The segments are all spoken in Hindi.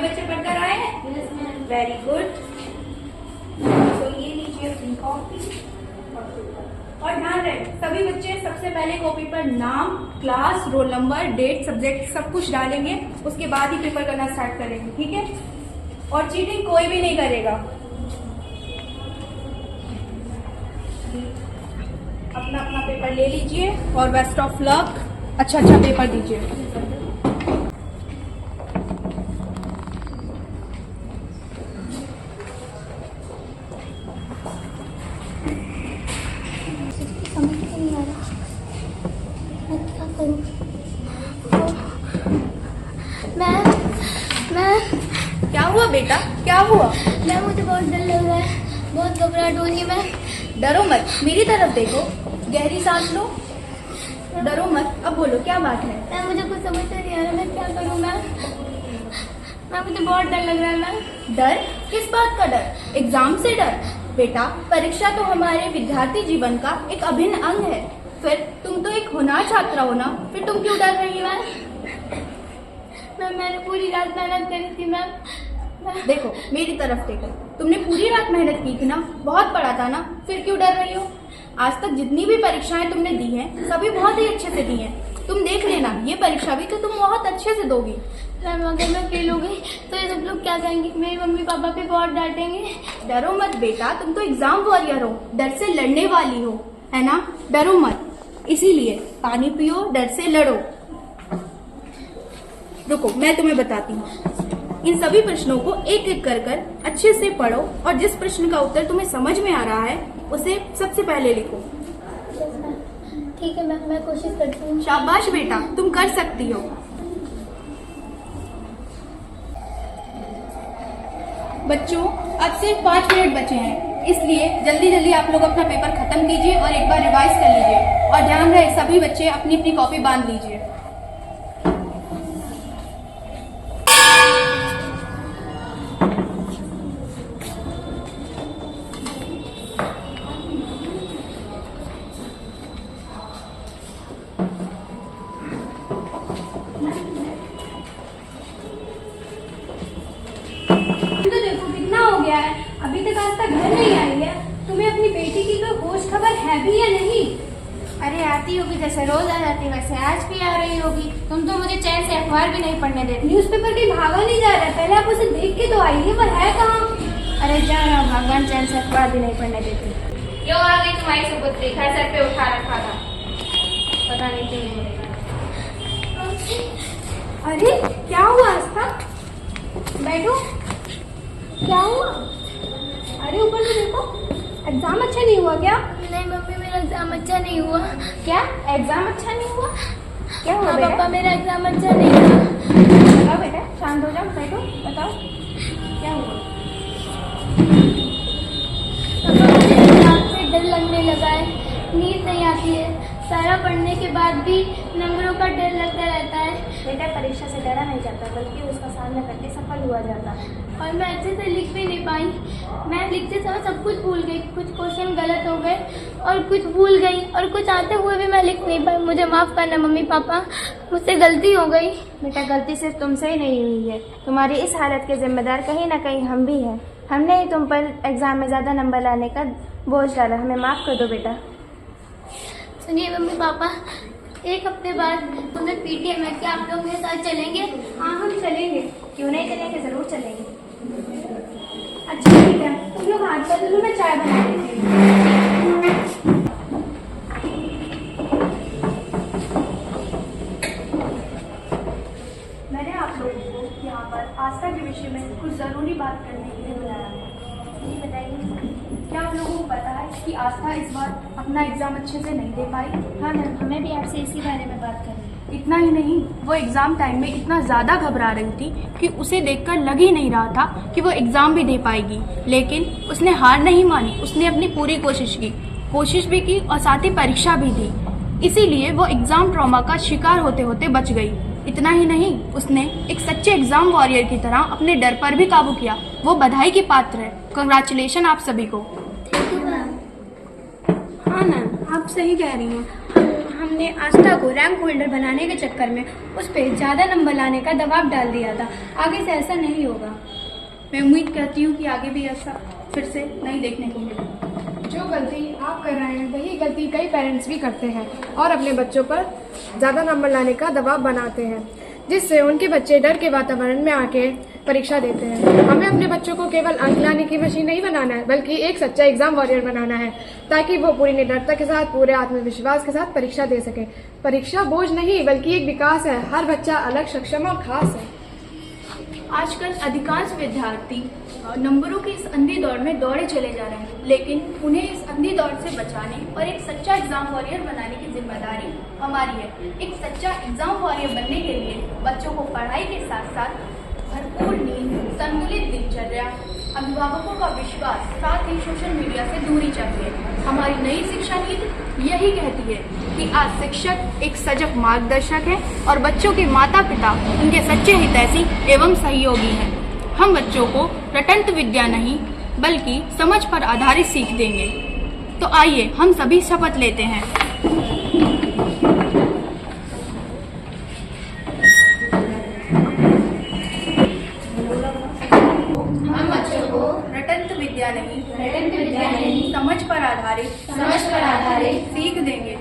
बच्चे पढ़कर आए हैं? Very good. तो ये लीजिए अपनी कॉपी और ध्यान रहे सभी बच्चे सबसे पहले कॉपी पर नाम, class, roll number, date, subject सब कुछ डालेंगे, उसके बाद ही पेपर करना स्टार्ट करेंगे, ठीक है? और चीटिंग कोई भी नहीं करेगा। अपना अपना पेपर ले लीजिए और बेस्ट ऑफ लक, अच्छा पेपर दीजिए। क्या हुआ बेटा, क्या हुआ? मैम मुझे बहुत डर लग रहा है, बहुत घबराहट हो रही है मैम। डरो मत, मेरी तरफ देखो, गहरी सांस लो, डरो मत। अब बोलो क्या बात है? मैम मुझे कुछ समझ नहीं आ रहा, मैं क्या करूँ मैम मुझे बहुत डर लग रहा है मैम। डर? किस बात का डर? एग्जाम से डर? बेटा परीक्षा तो हमारे विद्यार्थी जीवन का एक अभिन्न अंग है, फिर तुम तो एक होनहार छात्रा हो ना, फिर तुम क्यों डर रही हो? मैम मैंने पूरी रात मेहनत करी थी मैम। देखो मेरी तरफ देखो, तुमने पूरी रात मेहनत की थी ना, बहुत पढ़ा था ना, फिर क्यों डर रही हो? आज तक जितनी भी परीक्षाएं तुमने दी हैं सभी बहुत ही अच्छे से दी हैं, तुम देख लेना ये परीक्षा भी तो तुम बहुत अच्छे से दोगी। मैम अगर मैं फेल हो गई तो ये सब लोग क्या कहेंगे? मेरी मम्मी पापा भी बहुत डांटेंगे। डरो मत बेटा, तुम तो एग्जाम वॉरियर हो, डर से लड़ने वाली हो, है ना? डरो मत, इसीलिए पानी पियो, डर से लड़ो। रुको मैं तुम्हें बताती हूँ, इन सभी प्रश्नों को एक एक कर अच्छे से पढ़ो और जिस प्रश्न का उत्तर तुम्हें समझ में आ रहा है उसे सबसे पहले लिखो। ठीक है मैम, मैं कोशिश करती हूँ। शाबाश बेटा, तुम कर सकती हो। बच्चों अब सिर्फ 5 मिनट बचे हैं, इसलिए जल्दी जल्दी आप लोग अपना पेपर खत्म कीजिए और एक बार रिवाइज कर लीजिए। और ध्यान रहे सभी बच्चे अपनी अपनी कॉपी बांध लीजिए। अभी तक आज तक घर नहीं आई है, तुम्हें अपनी बेटी की कोई होश खबर है भी या नहीं? अरे आती होगी, जैसे रोज आ जाती वैसे आज भी आ रही होगी। तुम तो मुझे चैन से अखबार भी नहीं पढ़ने देती। न्यूज़पेपर कहीं भागा नहीं जा रहा है, पहले आप उसे देख के तो आइए, वो है कहाँ? अरे जा रहा हूँ, भगवान चैन से अखबार भी नहीं पढ़ने देती। यो आ गई तुम्हारी सुपुत्री, घर सर पे उठा रखा था, पता नहीं क्यों नहीं मिलेगा। अरे क्या हुआ आस्था? बैठो, क्या हुआ? अरे ऊपर से देखो, एग्जाम अच्छा नहीं हुआ क्या? नहीं मम्मी, मेरा एग्जाम अच्छा नहीं हुआ। क्या एग्जाम अच्छा नहीं हुआ? क्या हुआ बेटा? पापा मेरा एग्जाम अच्छा नहीं हुआ। बताओ बेटा, शांत हो जाओ, बैठो, बताओ क्या हुआ? पापा मुझे एग्जाम से डर लगने लगा है, नींद नहीं आती है, सारा पढ़ने के बाद भी नंबरों का डर लगता रहता है। बेटा परीक्षा से डरा नहीं जाता, बल्कि उसका सामना करके सफल हुआ जाता है। और मैं अच्छे से लिख भी नहीं पाई, मैं लिखते समय सब कुछ भूल गई, कुछ क्वेश्चन गलत हो गए और कुछ भूल गई और कुछ आते हुए भी मैं लिख नहीं पाई। मुझे माफ़ करना मम्मी पापा, मुझसे गलती हो गई। बेटा गलती सिर्फ तुमसे ही नहीं हुई है, तुम्हारी इस हालत के जिम्मेदार कहीं ना कहीं हम भी हैं। हमने ही तुम पर एग्जाम में ज़्यादा नंबर लाने का बोझ डाला, हमें माफ़ कर दो बेटा। सुनिए मम्मी पापा, एक हफ्ते बाद तुम्हें पीटीएम है, क्या आप लोग मेरे साथ चलेंगे? हाँ हम चलेंगे, क्यों नहीं चलेंगे, ज़रूर चलेंगे। अच्छा ठीक है, तुम लोग हाथ बदलो, मैं चाय बना देती हूँ। मैंने आप लोगों को यहाँ पर आस्था के विषय में कुछ जरूरी बात करने के लिए बुलाया है। जी बताइए। क्या आप लोगों को पता है कि आस्था इस बार अपना एग्जाम अच्छे से नहीं दे पाई? हाँ मैम, हमें भी आपसे इसी बारे में बात करनी है। इतना ही नहीं, वो एग्जाम टाइम में इतना ज़्यादा घबरा रही थी कि उसे देखकर लग ही नहीं रहा था कि वो एग्जाम भी दे पाएगी। लेकिन उसने हार नहीं मानी, उसने अपनी पूरी कोशिश भी की और साथ ही परीक्षा भी दी। इसीलिए वो एग्जाम ट्रॉमा का शिकार होते होते बच गई। इतना ही नहीं, उसने एक सच्चे एग्जाम वॉरियर की तरह अपने डर पर भी काबू किया। वो बधाई की पात्र है। कांग्रेचुलेशन आप सभी को। हाँ मैम, आप सही कह रही हैं। हम हमने आस्था को रैंक होल्डर बनाने के चक्कर में उस पर ज़्यादा नंबर लाने का दबाव डाल दिया था। आगे से ऐसा नहीं होगा। मैं उम्मीद करती हूँ कि आगे भी ऐसा फिर से नहीं देखने को मिले। जो गलती आप कर रहे हैं वही गलती कई पेरेंट्स भी करते हैं और अपने बच्चों पर ज़्यादा नंबर लाने का दबाव बनाते हैं, जिससे उनके बच्चे डर के वातावरण में आके परीक्षा देते हैं। हमें अपने बच्चों को केवल अंक लाने की मशीन नहीं बनाना है, बल्कि एक सच्चा एग्जाम वॉरियर बनाना है, ताकि वो पूरी निडरता के साथ, पूरे आत्मविश्वास के साथ परीक्षा दे सके। परीक्षा बोझ नहीं बल्कि एक विकास है। हर बच्चा अलग, सक्षम और खास है। आजकल अधिकांश विद्यार्थी नंबरों की इस अंधी दौड़ में दौड़े चले जा रहे हैं, लेकिन उन्हें इस अंधी दौड़ से बचाने और एक सच्चा एग्जाम वॉरियर बनाने की जिम्मेदारी हमारी है। एक सच्चा एग्जाम वॉरियर बनने के लिए बच्चों को पढ़ाई के साथ साथ भरपूर नींद, संतुलित दिनचर्या, अभिभावकों का विश्वास, साथ ही सोशल मीडिया से दूरी चाहिए। हमारी नई शिक्षा नीति यही कहती है कि आज शिक्षक एक सजग मार्गदर्शक है और बच्चों के माता पिता उनके सच्चे हितैषी एवं सहयोगी हैं। हम बच्चों को रटंत विद्या नहीं बल्कि समझ पर आधारित सीख देंगे। तो आइए हम सभी शपथ लेते हैं। हम बच्चों को रटंत विद्या नहीं समझ पर आधारित सीख देंगे।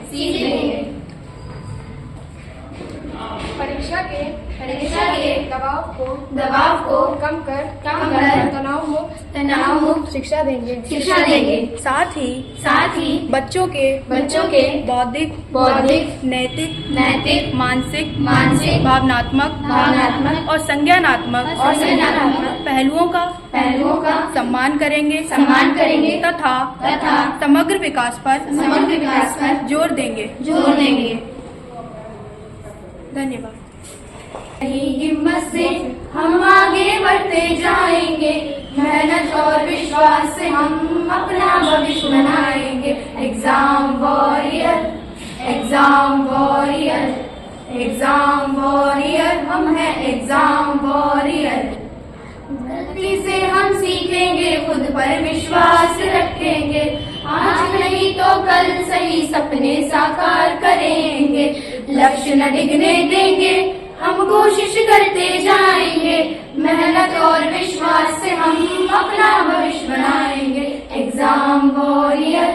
परीक्षा के दबाव को कम कर तनाव मुक्त शिक्षा देंगे। साथ ही बच्चों के बौद्धिक, नैतिक, मानसिक, भावनात्मक और संज्ञानात्मक पहलुओं का सम्मान करेंगे तथा समग्र विकास पर जोर देंगे। धन्यवाद। हिम्मत से हम आगे बढ़ते जाएंगे, मेहनत और विश्वास से हम अपना भविष्य बनाएंगे। एग्जाम वॉरियर हम हैं एग्जाम वॉरियर। गलती से हम सीखेंगे, खुद पर विश्वास रखेंगे, आज नहीं तो कल सही सपने साकार करेंगे। लक्ष्य न डिगने देंगे, हम कोशिश करते जाएंगे, मेहनत और विश्वास से हम अपना भविष्य बनाएंगे। एग्जाम वॉरियर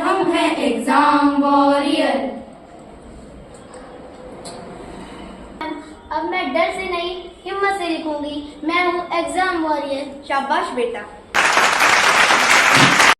हम हैं एग्जाम वॉरियर। अब मैं डर से नहीं हिम्मत से लिखूंगी, मैं हूँ एग्जाम वॉरियर। शाबाश बेटा।